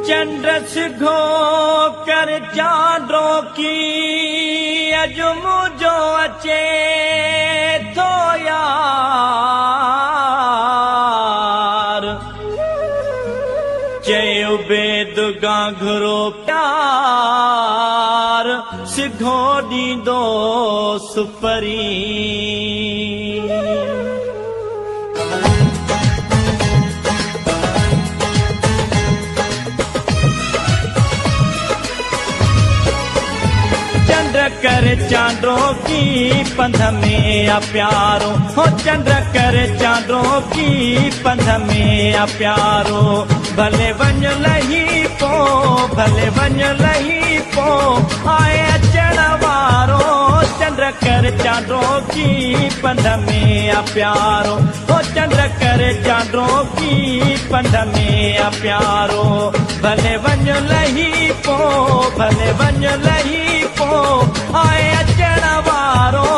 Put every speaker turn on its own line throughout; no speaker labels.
चंद्र सिघो कर चांदो की अजुम जो अचे थो यार चयो बेदगा घरो प्यार सिघो दीदो सुपरी चंद्र कर चांदो की पंध में आ प्यारो हो चंद्र कर चांदो की पंध में आ प्यारो भले वन लही पो भले वन लही पो आए अचण वारो चंद्र कर चांदो की पंध में आ प्यारो हो चंद्र कर चांदो की पंध में आ प्यारो भले वन लही पो भले वन लही पो आए अचण वारो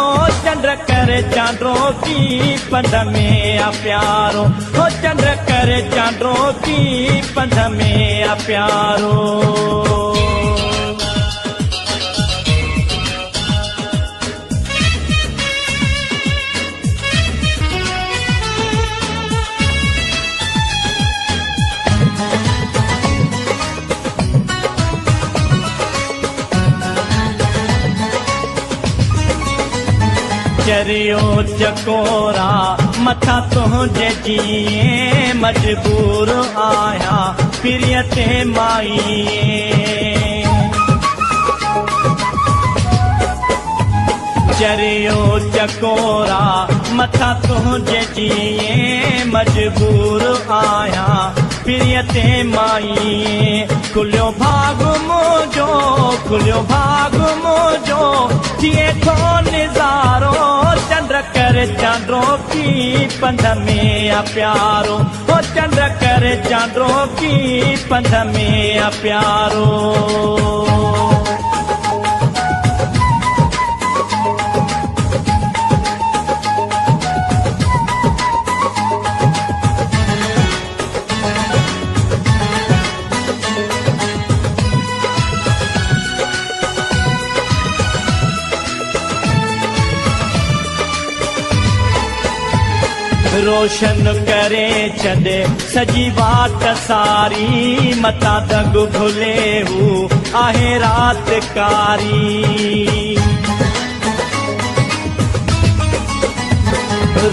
चंद्र कर चांदो की पंध में आ प्यारो हो चंद्र कर चांदो की पंध में आ प्यारो चरियो चकोरा मथा तुझे जिए मजबूर आया प्रिय ते माईए चरियो चकोरा मथा तुझे जिए मजबूर आया प्रिय ते माईए खुलियो भाग मोजो खुलियो भाग मोजो थिए थो निज़ारो चंद्र कर चांदो की पंध में आ प्यारो हो चंद्र कर चांदो की पंध में आ प्यारो रोशन करे छॾे सजी वाट सारी मता दग भुले हू आहे रात कारी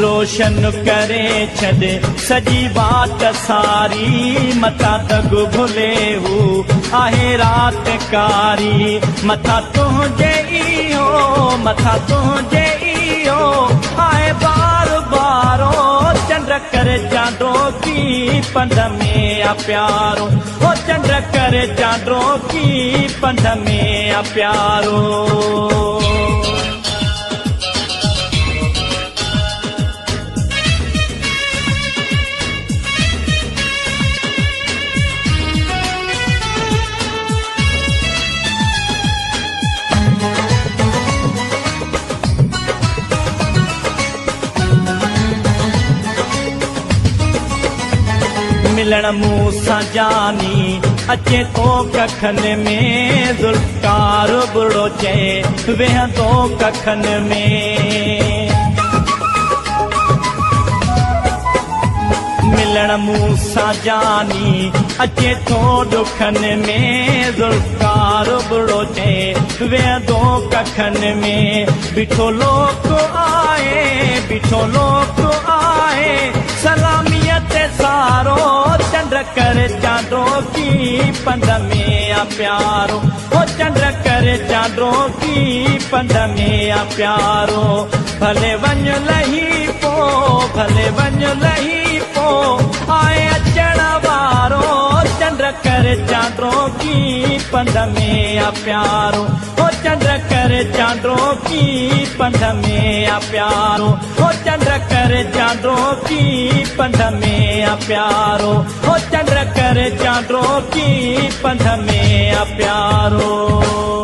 रोशन करे छॾे सजी वाट सारी मता दग भुले हू आहे रात कारी मथा तुझे इहो मथा तुझे इहो आहे बार बारो चंद्र कर चांदो की पंध में आ प्यारो हो चंद्र कर चांदो की पंध में आ प्यारो मिलण मूंसां जानी अचे तो कखन में ज़ुल्फ़कार बुढ़ो चए वेहंदो कखन में मिलण मूंसां जानी अचे तो दुखन में ज़ुल्फ़कार बुढ़ो चए वेहंदो कखन में बीठो लोक आए सलामियत सारो चंद्र कर चांदो की पंध में आ प्यारो हो चंद्र कर चांदो की पंध में आ प्यारो भले वन लही पो भले वन लही पो आए अचण वारो चंद्र कर चांदो की पंध में आ प्यारो हो चंद्र कर चांदो की पंध में आ प्यारो हो चंद्र कर चांदो की पंध में आ प्यारो हो चंद्र कर चांदो की पंध में आ प्यारो।